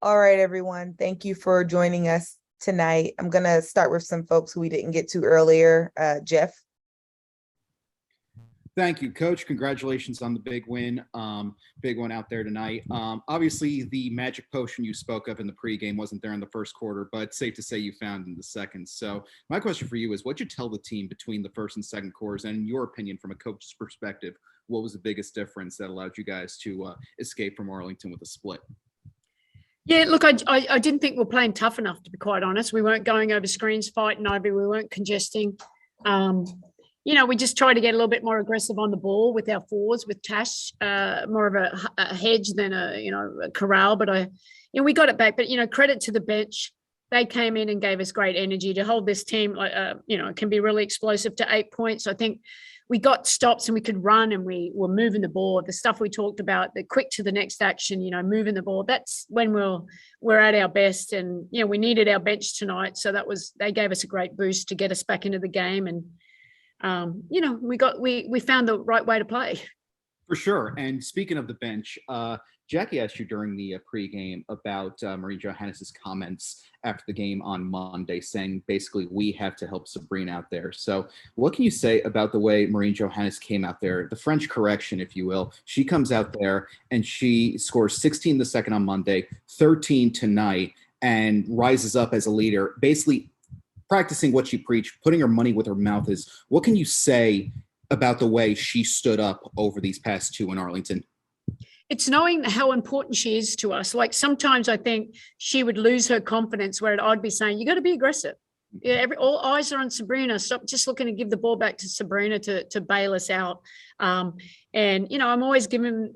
All right, everyone. Thank you for joining us tonight. I'm going to start with some folks who we didn't get to earlier. Jeff. Thank you, Coach. Congratulations on the big win. Big one out there tonight. Obviously, the magic potion you spoke of in the pregame wasn't there in the first quarter, but safe to say you found in the second. So my question for you is, what'd you tell the team between the first and second quarters? And in your opinion, from a coach's perspective, what was the biggest difference that allowed you guys to escape from Arlington with a split? Yeah, look, I didn't think we were playing tough enough, to be quite honest. We weren't going over screens, fighting over, we weren't congesting. We just tried to get a little bit more aggressive on the ball with our fours, with Tash, more of a hedge than a corral. But we got it back. But credit to the bench, they came in and gave us great energy to hold this team. It can be really explosive to 8 points. I think we got stops and we could run and we were moving the ball. The stuff we talked about, the quick to the next action, moving the ball. That's when we're at our best. And we needed our bench tonight, so they gave us a great boost to get us back into the game. And we found the right way to play. For sure. And speaking of the bench, Jackie asked you during the pregame about Marie Johannès' comments after the game on Monday, saying basically we have to help Sabrina out there. So what can you say about the way Marie Johannès came out there, the French correction, if you will? She comes out there and she scores 16 the second on Monday, 13 tonight, and rises up as a leader, basically practicing what she preached, putting her money where her mouth is. What can you say about the way she stood up over these past two in Arlington? It's knowing how important she is to us. Like sometimes I think she would lose her confidence where I'd be saying, you got to be aggressive. Yeah, all eyes are on Sabrina. Stop just looking to give the ball back to Sabrina to bail us out. I'm always giving,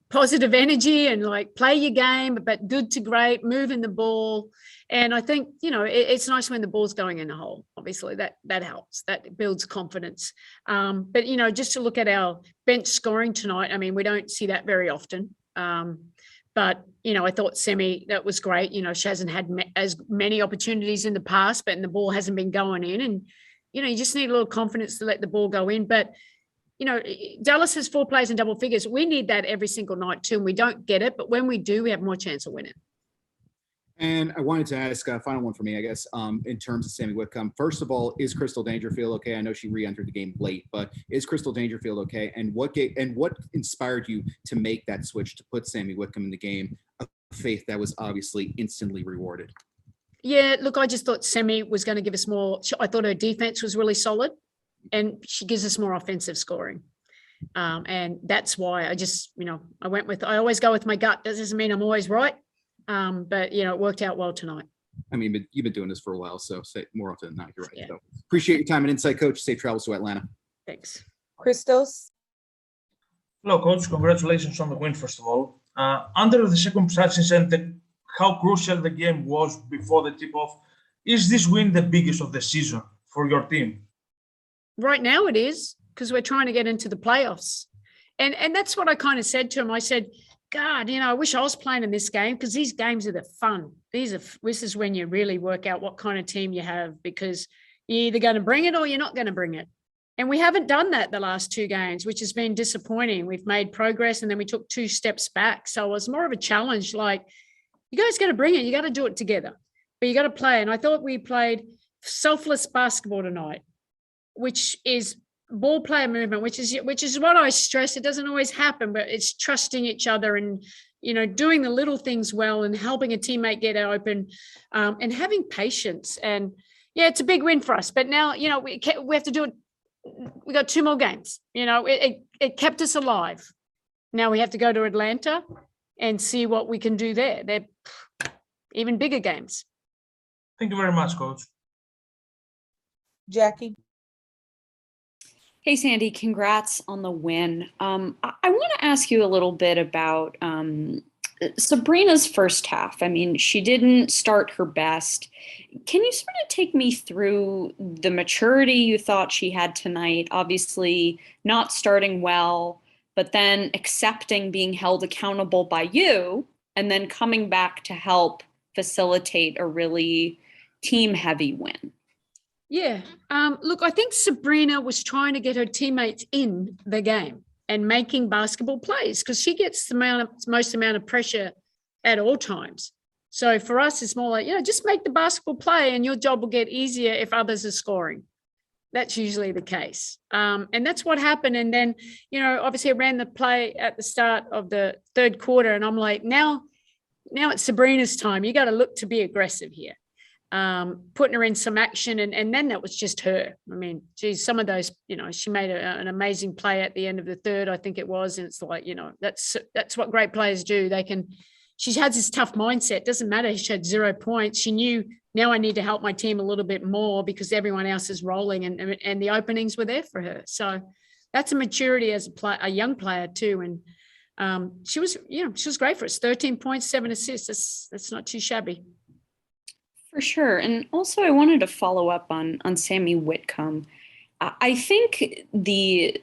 positive energy and like play your game, but good to great, moving the ball. And I think, it's nice when the ball's going in the hole. Obviously that helps, that builds confidence. But just to look at our bench scoring tonight, I mean, we don't see that very often. But I thought Sami, that was great. She hasn't had as many opportunities in the past, but the ball hasn't been going in. And, you just need a little confidence to let the ball go in. But Dallas has 4 players in double figures. We need that every single night too, and we don't get it. But when we do, we have more chance of winning. And I wanted to ask a final one for me, I guess, in terms of Sami Whitcomb. First of all, is Crystal Dangerfield okay? I know she re-entered the game late, but is Crystal Dangerfield okay? And what inspired you to make that switch to put Sami Whitcomb in the game? A faith that was obviously instantly rewarded. Yeah, look, I just thought Sami was going to give us more. I thought her defense was really solid, and she gives us more offensive scoring. And that's why I just, I always go with my gut. That doesn't mean I'm always right. But it worked out well tonight. I mean, you've been doing this for a while, so say more often than not, you're right. Yeah. So appreciate your time and insight, Coach. Safe travels to Atlanta. Thanks. Christos. Hello, Coach. Congratulations on the win, first of all. Under the circumstances and how crucial the game was before the tip-off, is this win the biggest of the season for your team? Right now it is, because we're trying to get into the playoffs. And that's what I kind of said to him. I said, God, I wish I was playing in this game, because these games are the fun. This is when you really work out what kind of team you have, because you're either going to bring it or you're not going to bring it. And we haven't done that the last 2 games, which has been disappointing. We've made progress and then we took 2 steps back. So it was more of a challenge, like, you guys got to bring it. You got to do it together, but you got to play. And I thought we played selfless basketball tonight, which is ball player movement, which is what I stress. It doesn't always happen, but it's trusting each other and, doing the little things well and helping a teammate get open, and having patience. And yeah, it's a big win for us, but now, we have to do it. We got 2 more games, it kept us alive. Now we have to go to Atlanta and see what we can do there. They're even bigger games. Thank you very much, Coach. Jackie. Hey, Sandy, congrats on the win. I want to ask you a little bit about Sabrina's first half. I mean, she didn't start her best. Can you sort of take me through the maturity you thought she had tonight? Obviously not starting well, but then accepting being held accountable by you and then coming back to help facilitate a really team-heavy win. Yeah. Look, I think Sabrina was trying to get her teammates in the game and making basketball plays, because she gets the most amount of pressure at all times. So for us, it's more like, just make the basketball play and your job will get easier if others are scoring. That's usually the case. And that's what happened. And then, obviously I ran the play at the start of the third quarter and I'm like, now it's Sabrina's time. You got to look to be aggressive here. Putting her in some action. And then that was just her. I mean, geez, some of those, she made an amazing play at the end of the third, I think it was. And it's like, that's what great players do. She has this tough mindset. Doesn't matter. She had 0 points. She knew, now I need to help my team a little bit more because everyone else is rolling and the openings were there for her. So that's a maturity as a young player too. And she was great for us. 13 points, 7 assists. That's not too shabby. For sure. And also I wanted to follow up on Sami Whitcomb. I think the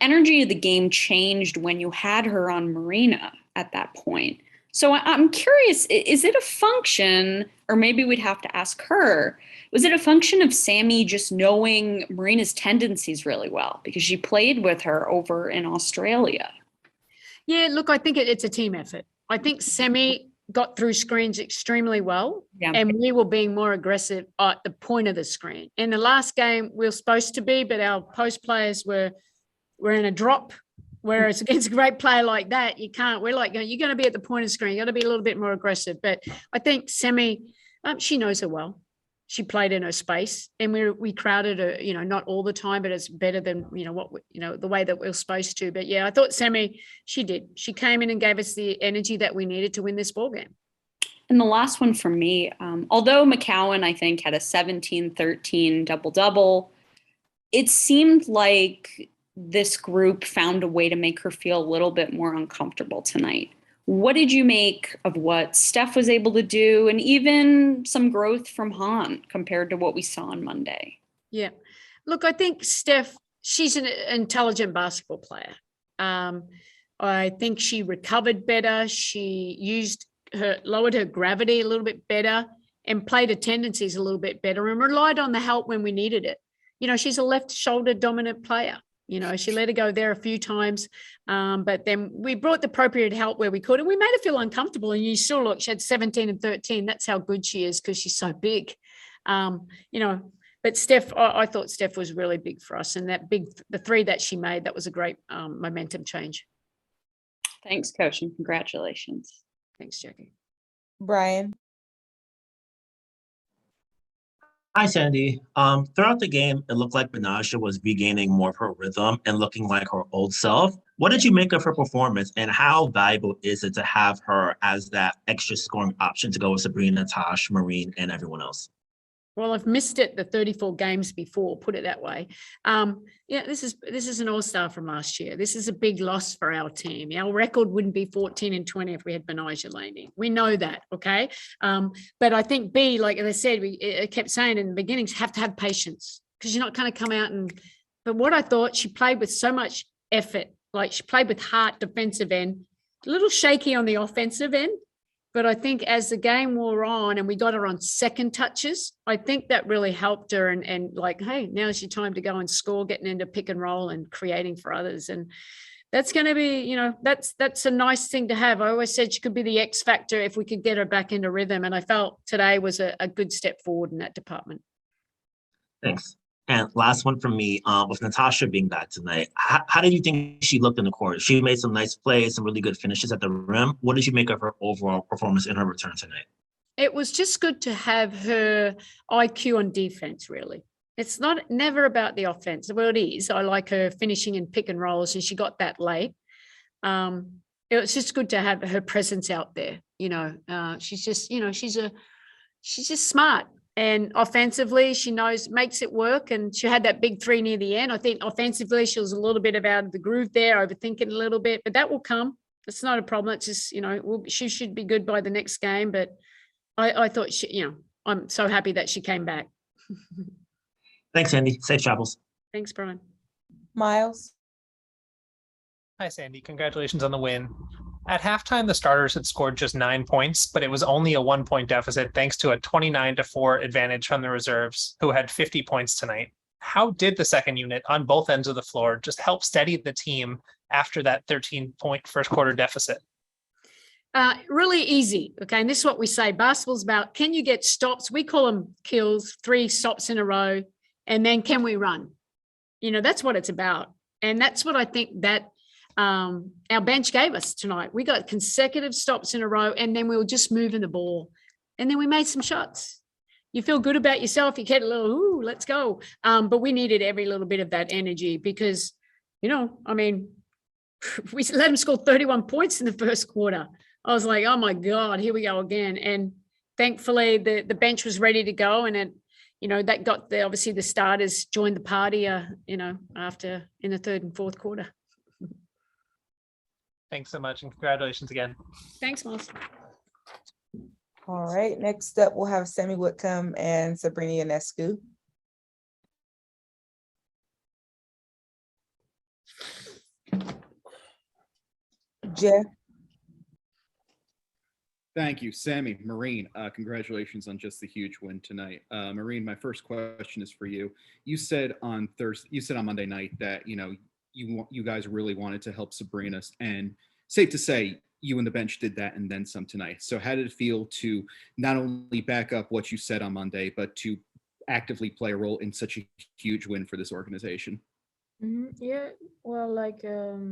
energy of the game changed when you had her on Marina at that point. So I'm curious, is it a function, or maybe we'd have to ask her, was it a function of Sami just knowing Marina's tendencies really well because she played with her over in Australia? Yeah, look, I think it's a team effort. I think Sami got through screens extremely well, and we were being more aggressive at the point of the screen. In the last game, we were supposed to be, but our post players were in a drop. Whereas against a great player like that, you can't. We're like, you're going to be at the point of screen. You got to be a little bit more aggressive. But I think Sami, she knows her well. She played in her space, and we crowded her. Not all the time, but it's better than the way that we're supposed to. But yeah, I thought Sami, she did. She came in and gave us the energy that we needed to win this ball game. And the last one for me, although McCowan, I think, had a 17-13 double-double, it seemed like this group found a way to make her feel a little bit more uncomfortable tonight. What did you make of what Steph was able to do, and even some growth from Han compared to what we saw on Monday? Yeah. Look, I think Steph, she's an intelligent basketball player. I think she recovered better. She lowered her gravity a little bit better and played her tendencies a little bit better and relied on the help when we needed it. She's a left shoulder dominant player. She let her go there a few times, but then we brought the appropriate help where we could, and we made her feel uncomfortable. And you saw, look, she had 17 and 13. That's how good she is because she's so big. But Steph, I thought Steph was really big for us, and the three that she made, that was a great momentum change. Thanks, Coach, and congratulations. Thanks, Jackie. Brian. Hi, Sandy. Throughout the game, it looked like Benasha was regaining more of her rhythm and looking like her old self. What did you make of her performance, and how valuable is it to have her as that extra scoring option to go with Sabrina, Tosh, Marine, and everyone else? Well, I've missed it the 34 games before, put it that way. This is an all-star from last year. This is a big loss for our team. Our record wouldn't be 14 and 20 if we had Benasha Laney. We know that, okay? But I think like I said, I kept saying in the beginning, have to have patience because you're not going to come out but what I thought, she played with so much effort. Like she played with heart, defensive end, a little shaky on the offensive end. But I think as the game wore on and we got her on second touches, I think that really helped her and like, hey, now's your time to go and score, getting into pick and roll and creating for others. And that's going to be, that's a nice thing to have. I always said she could be the X factor if we could get her back into rhythm. And I felt today was a good step forward in that department. Thanks. And last one from me, with Natasha being back tonight, how did you think she looked in the court? She made some nice plays, some really good finishes at the rim. What did you make of her overall performance in her return tonight? It was just good to have her IQ on defense, really. It's never about the offense. Well, it is. I like her finishing in pick and rolls, and she got that late. It was just good to have her presence out there. She's just, she's just smart. And offensively, she makes it work. And she had that big three near the end. I think offensively, she was a little bit out of the groove there, overthinking a little bit, but that will come. It's not a problem. It's just, she should be good by the next game. But I thought I'm so happy that she came back. Thanks, Sandy. Safe travels. Thanks, Brian. Miles. Hi, Sandy. Congratulations on the win. At halftime, the starters had scored just 9 points, but it was only a 1-point deficit thanks to a 29-4 advantage from the reserves, who had 50 points tonight. How did the second unit on both ends of the floor just help steady the team after that 13-point first quarter deficit? Really easy. Okay. And this is what we say. Basketball's about, can you get stops? We call them kills, 3 stops in a row. And then can we run? You know, that's what it's about. And that's what I think that our bench gave us tonight. We got consecutive stops in a row, and then we were just moving the ball. And then we made some shots. You feel good about yourself. You get a little, ooh, let's go. But we needed every little bit of that energy because, you know, I mean, we let them score 31 points in the first quarter. I was like, oh my God, here we go again. And thankfully the bench was ready to go. And it, you know, that got obviously the starters joined the party, you know, after in the third and fourth quarter. Thanks so much, and congratulations again. Thanks, Miles. All right, next up, we'll have Sami Whitcomb and Sabrina Ionescu. Jeff. Thank you, Sami. Marine, congratulations on just the huge win tonight. Marine, my first question is for you. You said on Monday night that, you know, you guys really wanted to help Sabrina, and safe to say you and the bench did that and then some tonight. So how did it feel to not only back up what you said on Monday, but to actively play a role in such a huge win for this organization? Yeah, well, like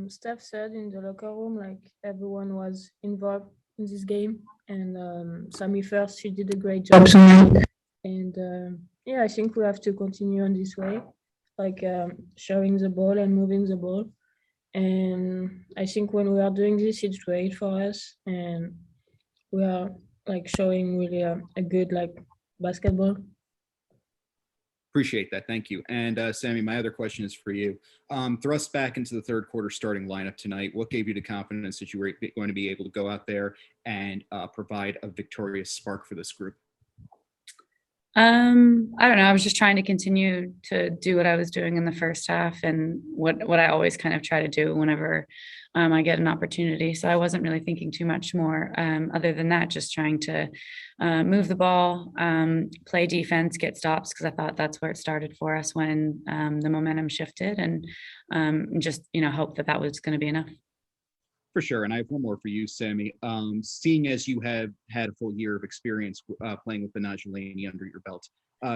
Steph said in the locker room, like everyone was involved in this game, and Sami first, she did a great job tonight, and yeah, I think we have to continue on this way, like showing the ball and moving the ball, and I think when we are doing this, it's great for us, and we are like showing really a good like basketball. Appreciate that. Thank you. And Sami, my other question is for you. Thrust back into the third quarter starting lineup tonight. What gave you the confidence that you were going to be able to go out there and provide a victorious spark for this group? I don't know. I was just trying to continue to do what I was doing in the first half and what I always kind of try to do whenever I get an opportunity. So I wasn't really thinking too much more other than that, just trying to move the ball, play defense, get stops, because I thought that's where it started for us when the momentum shifted, and just, you know, hope that was going to be enough. For sure. And I have one more for you, Sami. Seeing as you have had a full year of experience playing with Betnijah Laney under your belt,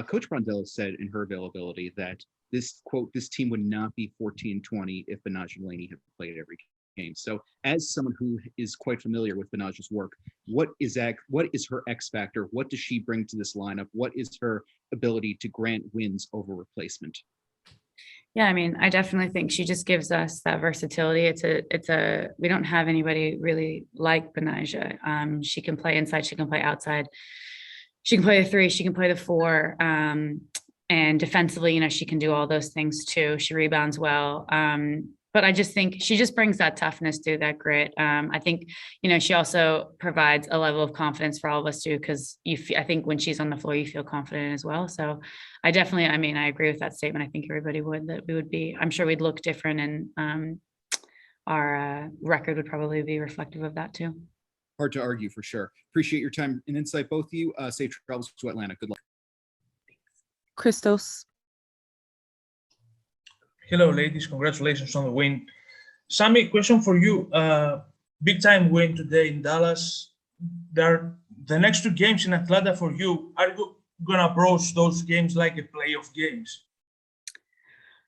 Coach Brondello said in her availability that this team would not be 14-20 if Betnijah Laney had played every game. So as someone who is quite familiar with Betnijah's work, what is her X factor? What does she bring to this lineup? What is her ability to grant wins over replacement? Yeah, I mean, I definitely think she just gives us that versatility. We don't have anybody really like Betnijah. She can play inside, she can play outside, she can play the 3, she can play the 4. And defensively, you know, she can do all those things too. She rebounds well. But I just think she just brings that toughness to that grit. I think, you know, she also provides a level of confidence for all of us too, because I think when she's on the floor, you feel confident as well. So I agree with that statement. I think everybody would, that we would be, I'm sure we'd look different, and our record would probably be reflective of that too. Hard to argue, for sure. Appreciate your time and insight, both of you. Safe travels to Atlanta. Good luck. Christos. Hello, ladies. Congratulations on the win. Sami, question for you. Big time win today in Dallas. The next 2 games in Atlanta for you. Are you going to approach those games like a playoff games?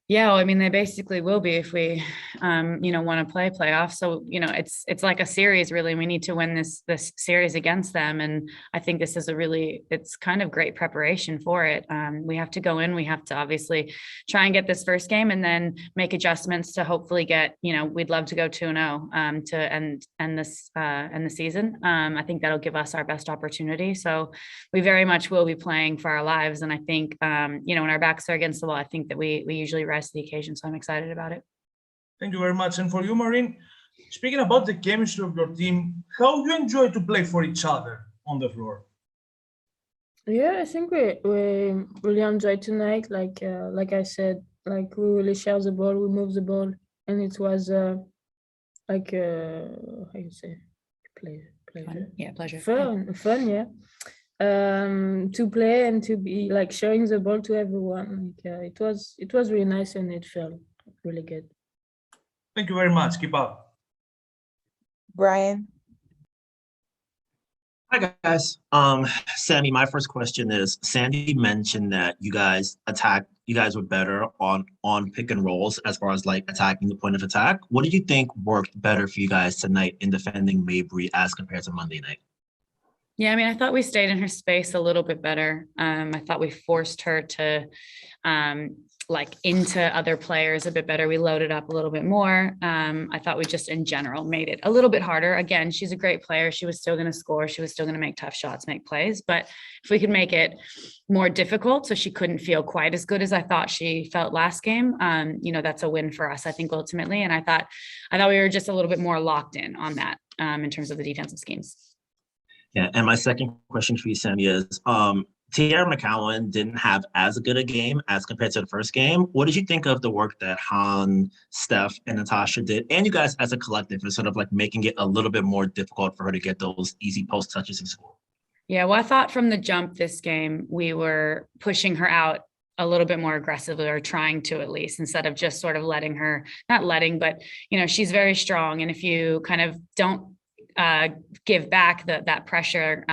Yeah, well, I mean, they basically will be if we, you know, want to play playoffs. So, you know, it's like a series, really. We need to win this series against them. And I think this is it's kind of great preparation for it. We have to go in, we have to obviously try and get this first game and then make adjustments to hopefully get, you know, we'd love to go 2-0 to end the season. I think that'll give us our best opportunity. So we very much will be playing for our lives. And I think, you know, when our backs are against the wall, I think that we usually rise to the occasion. So I'm excited about it. Thank you very much. And for you, Marine, speaking about the chemistry of your team, how do you enjoy to play for each other on the floor? Yeah, I think we really enjoyed tonight. Like I said, like we really share the ball, we move the ball, and it was how you say, pleasure. Fun. Yeah, pleasure. Fun, yeah. To play and to be like showing the ball to everyone. Like, it was really nice and it felt really good. Thank you very much. Keep up. Brian. Hi guys. Sammy, my first question is Sandy mentioned that you guys were better on pick and rolls as far as like attacking the point of attack. What do you think worked better for you guys tonight in defending Mabry as compared to Monday night? Yeah, I mean, I thought we stayed in her space a little bit better. I thought we forced her to like into other players a bit better. We loaded up a little bit more. I thought we just in general made it a little bit harder. Again, she's a great player. She was still going to score. She was still going to make tough shots, make plays. But if we could make it more difficult so she couldn't feel quite as good as I thought she felt last game, that's a win for us, I think, ultimately. And I thought we were just a little bit more locked in on that in terms of the defensive schemes. Yeah, and my second question for you, Sammy, is Tierra McCowan didn't have as good a game as compared to the first game. What did you think of the work that Han, Steph, and Natasha did, and you guys as a collective, in sort of like making it a little bit more difficult for her to get those easy post touches and score? Yeah, well, I thought from the jump this game, we were pushing her out a little bit more aggressively, or trying to, at least, instead of just sort of letting her, not letting, but, she's very strong. And if you kind of don't give back that pressure,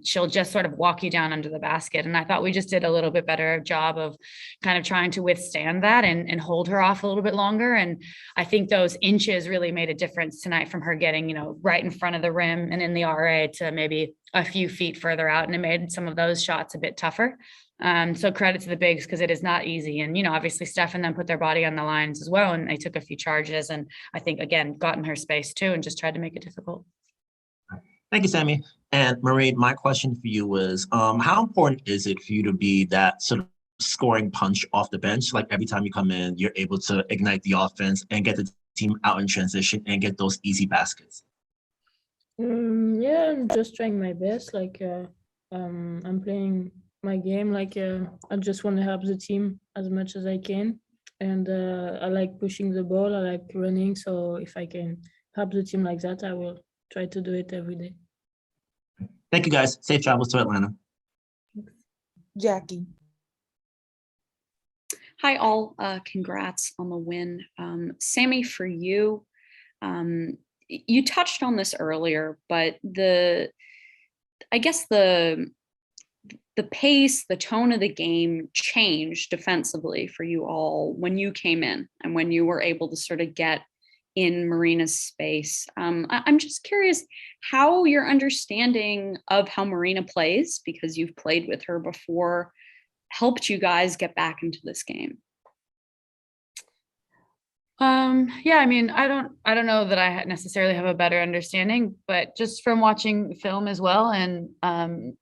she'll just sort of walk you down under the basket. And I thought we just did a little bit better job of kind of trying to withstand that and hold her off a little bit longer. And I think those inches really made a difference tonight, from her getting, right in front of the rim and in the RA to maybe a few feet further out. And it made some of those shots a bit tougher. So credit to the bigs, because it is not easy. And, obviously Steph and them put their body on the lines as well. And they took a few charges, and I think, again, got in her space too, and just tried to make it difficult. Thank you, Sammy. And Marie, my question for you is, how important is it for you to be that sort of scoring punch off the bench? Like every time you come in, you're able to ignite the offense and get the team out in transition and get those easy baskets. Yeah, I'm just trying my best. I'm playing my game. I just want to help the team as much as I can. And I like pushing the ball. I like running. So if I can help the team like that, I will try to do it every day. Thank you, guys. Safe travels to Atlanta. Jackie. Hi, all. Congrats on the win. Sami, for you, you touched on this earlier, but I guess the pace, the tone of the game changed defensively for you all when you came in and when you were able to sort of get in Marina's space. I'm just curious how your understanding of how Marina plays, because you've played with her before, helped you guys get back into this game. Yeah, I mean, I don't know that I necessarily have a better understanding, but just from watching film as well, and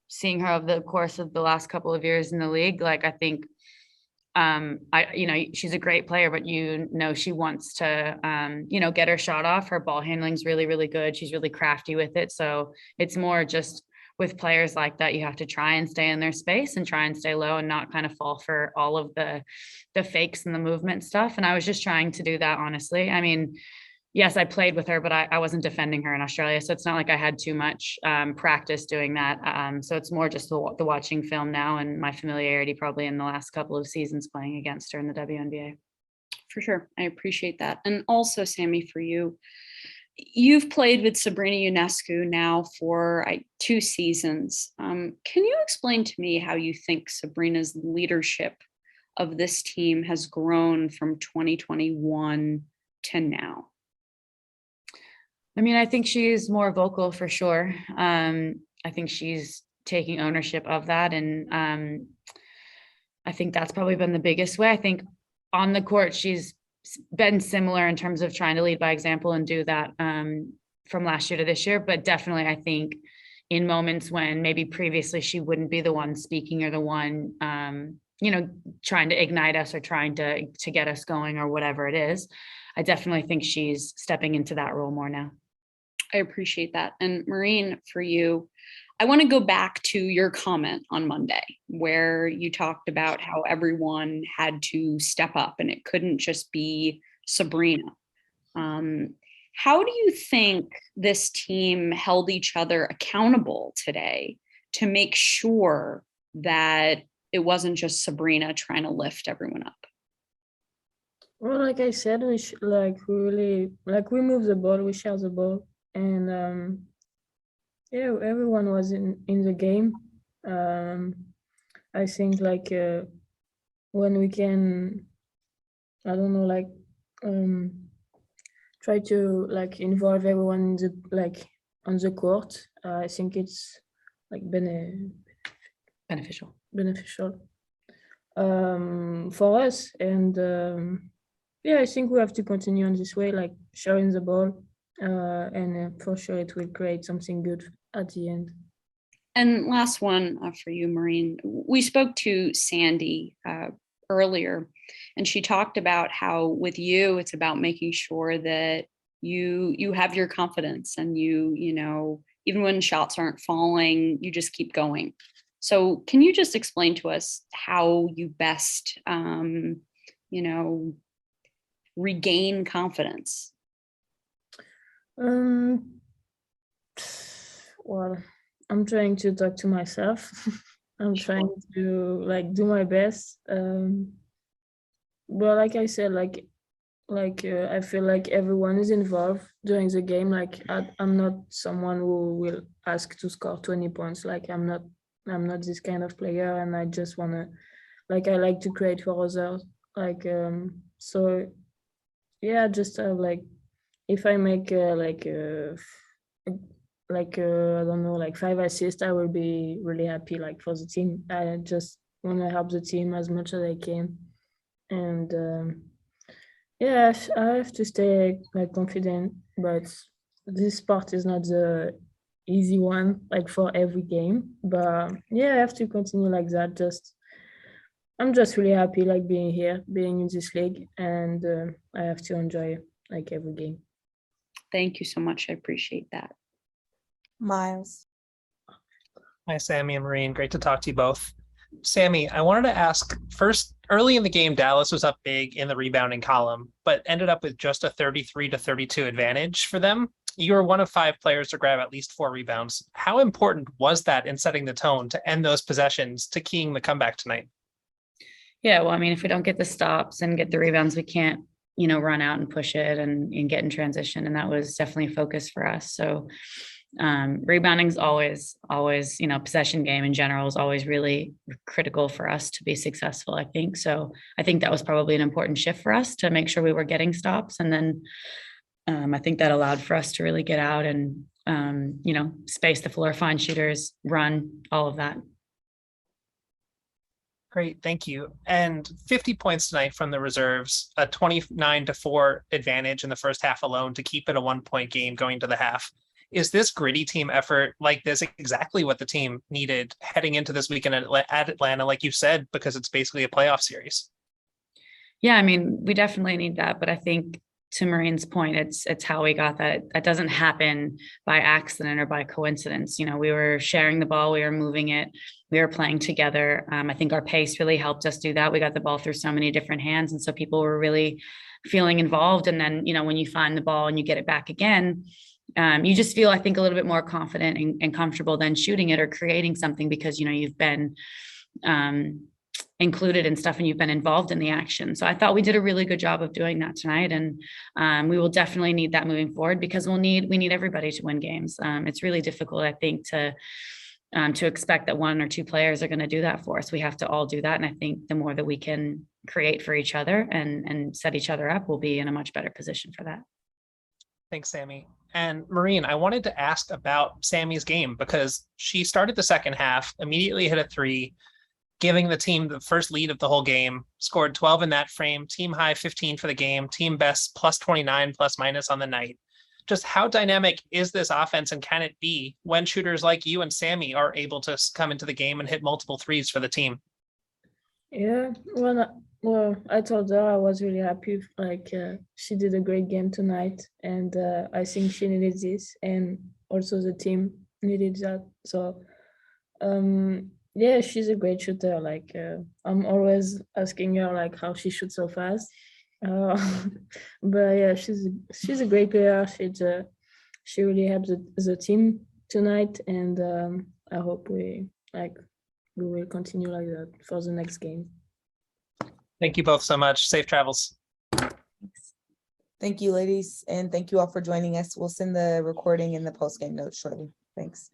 seeing her over the course of the last couple of years in the league, I think she's a great player, but she wants to get her shot off. Her ball handling's really, really good. She's really crafty with it. So it's more just with players like that, you have to try and stay in their space and try and stay low and not kind of fall for all of the fakes and the movement stuff. And I was just trying to do that, honestly. I mean, yes, I played with her, but I wasn't defending her in Australia. So it's not like I had too much practice doing that. So it's more just the watching film now and my familiarity probably in the last couple of seasons playing against her in the WNBA. For sure. I appreciate that. And also, Sami, for you, you've played with Sabrina Ionescu now for 2 seasons. Can you explain to me how you think Sabrina's leadership of this team has grown from 2021 to now? I mean, I think she's more vocal for sure. I think she's taking ownership of that. And I think that's probably been the biggest way. I think on the court, she's been similar in terms of trying to lead by example and do that from last year to this year. But definitely, I think in moments when maybe previously she wouldn't be the one speaking or the one, trying to ignite us or trying to get us going or whatever it is, I definitely think she's stepping into that role more now. I appreciate that. And Maureen, for you, I want to go back to your comment on Monday, where you talked about how everyone had to step up and it couldn't just be Sabrina. How do you think this team held each other accountable today to make sure that it wasn't just Sabrina trying to lift everyone up? Well, like I said, we move the ball, we share the ball, and Yeah, everyone was in the game. I think like when we can, I don't know, like try to like involve everyone in the like on the court. I think it's like Beneficial. for us, and yeah, I think we have to continue on this way, like sharing the ball, and for sure it will create something good at the end. And last one for you, Maureen. We spoke to Sandy earlier, and she talked about how with you, it's about making sure that you have your confidence, and you know, even when shots aren't falling, you just keep going. So can you just explain to us how you best, you know, regain confidence? Well, I'm trying to talk to myself. I'm trying to like do my best. But like I said, like I feel like everyone is involved during the game. Like I'm not someone who will ask to score 20 points. Like I'm not this kind of player, and I just wanna, like, I like to create for others. Like so yeah, just like if I make I don't know, like 5 assists, I will be really happy, like for the team. I just want to help the team as much as I can, and yeah, I have to stay like confident, but this part is not the easy one, like for every game. But yeah, I have to continue like that. I'm just really happy, like being here, being in this league, and I have to enjoy like every game. Thank you so much. I appreciate that. Miles. Hi, Sami and Maureen. Great to talk to you both. Sami, I wanted to ask first, early in the game, Dallas was up big in the rebounding column, but ended up with just a 33-32 advantage for them. You were one of 5 players to grab at least 4 rebounds. How important was that in setting the tone to end those possessions to keying the comeback tonight? Yeah, well, I mean, if we don't get the stops and get the rebounds, we can't, you know, run out and push it and get in transition. And that was definitely a focus for us. So rebounding is always, you know, possession game in general is always really critical for us to be successful, I think. So I think that was probably an important shift for us to make sure we were getting stops. And then I think that allowed for us to really get out and, you know, space the floor, find shooters, run, all of that. Great, thank you. And 50 points tonight from the reserves, a 29-4 advantage in the first half alone to keep it a 1-point game going to the half. Is this gritty team effort like this exactly what the team needed heading into this weekend at Atlanta, like you said, because it's basically a playoff series? Yeah, I mean, we definitely need that, but I think to Maureen's point, it's how we got that. That doesn't happen by accident or by coincidence. You know, we were sharing the ball, we were moving it, we were playing together. I think our pace really helped us do that. We got the ball through so many different hands, and so people were really feeling involved. And then, you know, when you find the ball and you get it back again, you just feel, I think, a little bit more confident and comfortable than shooting it or creating something because, you know, you've been included in stuff and you've been involved in the action. So I thought we did a really good job of doing that tonight. And we will definitely need that moving forward because we need everybody to win games. It's really difficult, I think, to expect that 1 or 2 players are going to do that for us. We have to all do that. And I think the more that we can create for each other and set each other up, we'll be in a much better position for that. Thanks, Sami. And Maureen, I wanted to ask about Sami's game because she started the second half, immediately hit a 3, giving the team the first lead of the whole game, scored 12 in that frame, team high 15 for the game, team best plus 29 plus minus on the night. Just how dynamic is this offense and can it be when shooters like you and Sami are able to come into the game and hit multiple threes for the team? Yeah, well, I told her I was really happy. Like she did a great game tonight, and I think she needed this, and also the team needed that. So, yeah, she's a great shooter. Like I'm always asking her like how she shoots so fast. But yeah, she's a great player. She really helped the team tonight, and I hope we will continue like that for the next game. Thank you both so much. Safe travels. Thank you, ladies, and thank you all for joining us. We'll send the recording and the post-game notes shortly. Thanks.